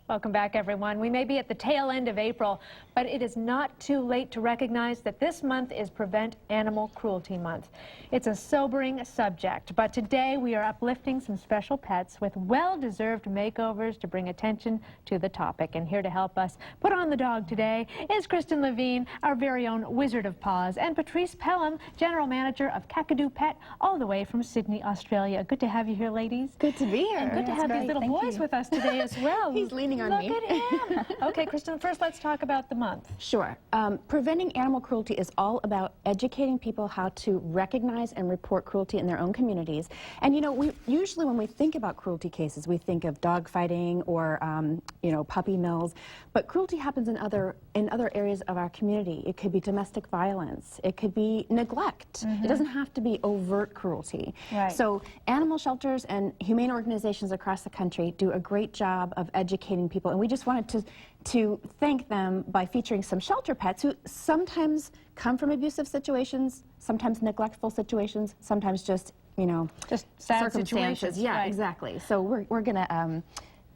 Welcome back, everyone. We may be at the tail end of April, but it is not too late to recognize that this month is Prevent Animal Cruelty Month. It's a sobering subject, but today we are uplifting some special pets with well-deserved makeovers to bring attention to the topic. And here to help us put on the dog today is Kristen Levine, our very own Wizard of Paws, and Petrice Pelham, General Manager of Kakadu Pet, all the way from Sydney, Australia. Good to have you here, ladies. Good to be here. And good to have these little boys with us today as well. He's leaning on me. Look at him. Okay, Kristen, first let's talk about the month. Sure. Preventing animal cruelty is all about educating people how to recognize and report cruelty in their own communities. And you know, we usually when we think about cruelty cases, we think of dog fighting or you know, puppy mills. But cruelty happens in other areas of our community. It could be domestic violence. It could be neglect. It doesn't have to be overt cruelty. Right. So animal shelters and humane organizations across the country do a great job of educating people. And we just wanted to thank them by featuring some shelter pets who sometimes come from abusive situations, sometimes neglectful situations, sometimes just, you know, just sad circumstances. situations. Yeah, right. exactly. So we're going to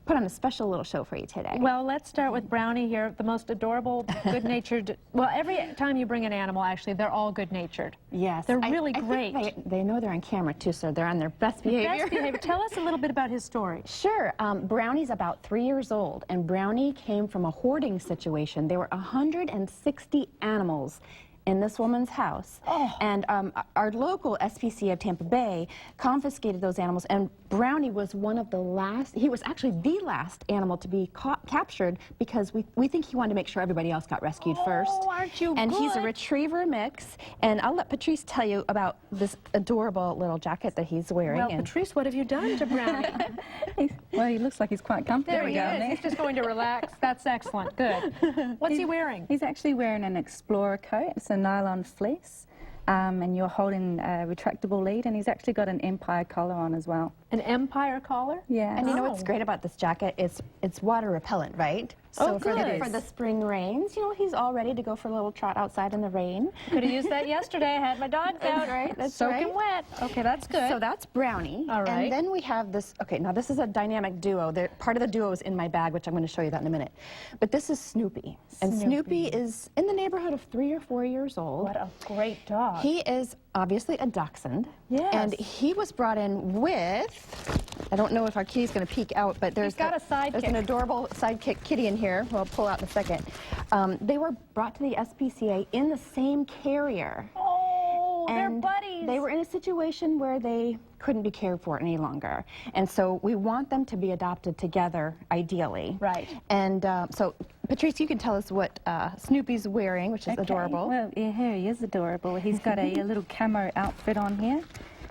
put on a special little show for you today. Well, let's start with Brownie here, the most adorable, good-natured. Well, every time you bring an animal, actually, they're all good-natured. Yes. They're really I great. think they know they're on camera, too, so they're on their best behavior. Best behavior. Tell us a little bit about his story. Sure. Brownie's about 3 years old, and Brownie came from a hoarding situation. There were 160 animals in this woman's house. Oh. And our local SPCA of Tampa Bay confiscated those animals, and Brownie was one of the last, he was actually the last animal to be captured because we think he wanted to make sure everybody else got rescued first. Oh, aren't you And good? he's a retriever mix, and I'll let Petrice tell you about this adorable little jacket that he's wearing. Well, Petrice, what have you done to Brownie? Well, he looks like he's quite comfortable. There he is. He's just going to relax. That's excellent. Good. What's he wearing? He's actually wearing an Explorer coat. It's a nylon fleece. And you're holding a retractable lead, and he's actually got an Empire collar on as well. An Empire collar? Yeah. And you know what's great about this jacket? It's water repellent, right? Oh, So for good. the spring rains, you know, he's all ready to go for a little trot outside in the rain. Could have used that yesterday. I had my dogs out. That's right. That's soaking wet. Okay, that's good. So that's Brownie. All right. And then we have this, okay, now this is a dynamic duo. Part of the duo is in my bag, which I'm going to show you that in a minute. But this is Snoopy. And Snoopy is in the neighborhood of 3 or 4 years old. What a great dog. He is obviously a dachshund. Yes. And he was brought in with, I don't know if our kitty's going to peek out, but there's got a sidekick. There's an adorable sidekick kitty in here. We'll pull out in a second. They were brought to the SPCA in the same carrier. Oh, they're And buddies. they were in a situation where they couldn't be cared for any longer. And so we want them to be adopted together, ideally. Right. And so, Petrice, you can tell us what Snoopy's wearing, which is Okay. adorable. Well, yeah, here he is adorable. He's got a little camo outfit on here,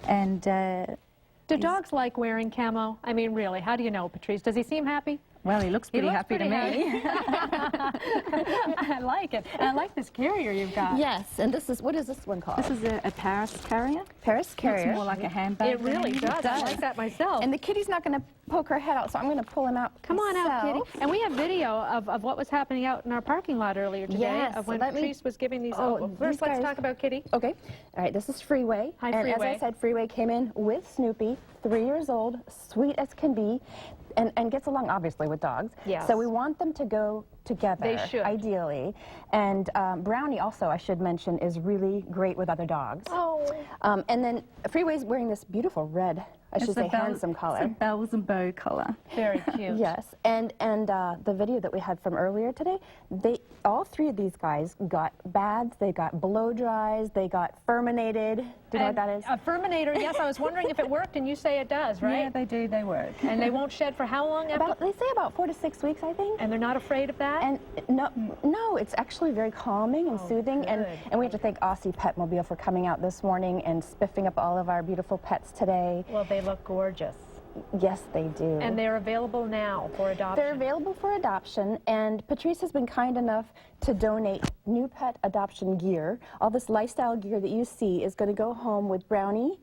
and Do dogs like wearing camo? I mean, really, how do you know, Petrice? Does he seem happy? well, he looks pretty happy to me. I like it. And I like this carrier you've got. Yes, and this is, what is this one called? This is a Paris Carrier. Paris Carrier. It's more like a handbag. It really does. I like that myself. And the kitty's not going to poke her head out, so I'm going to pull him out. Come on out, myself. Kitty. And we have video of what was happening out in our parking lot earlier today, Yes, of when let me- Petrice was giving these. Oh, First, these let's guys- talk about Kitty. Okay. All right, this is Freeway. Hi, and Freeway. as I said, Freeway came in with Snoopy, 3 years old, sweet as can be, and gets along, obviously, with dogs. Yes. So we want them to go together, They should. ideally. And Brownie, also, I should mention, is really great with other dogs. Oh. And then Freeway's wearing this beautiful red, I should say handsome collar. It's a bells and bow collar. Very cute. Yes, and the video that we had from earlier today, all 3 of these guys got bads, they got blow dries, they got furminated. Do you know what that is? A Furminator, yes, I was wondering if it worked, and you say it does, right? Yeah, they do. They work. And they won't shed for how long after? They say about 4 to 6 weeks, I think. And they're not afraid of that? And no, it's actually very calming and soothing. And we have to thank Aussie Petmobile for coming out this morning and spiffing up all of our beautiful pets today. Well, they look gorgeous. Yes, they do. And they're available now for adoption. They're available for adoption, and Petrice has been kind enough to donate new pet adoption gear. All this lifestyle gear that you see is going to go home with Brownie,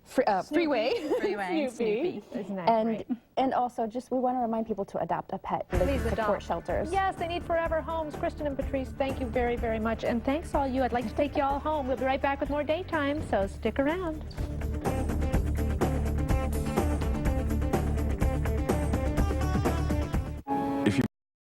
Freeway, Freeway, Snoopy. Isn't that great? and also just we want to remind people to adopt a pet. They Please support adopt. shelters. Yes, they need forever homes. Kristen and Petrice, thank you very, very much. And thanks all you. I'd like to take you all home. We'll be right back with more daytime, so stick around.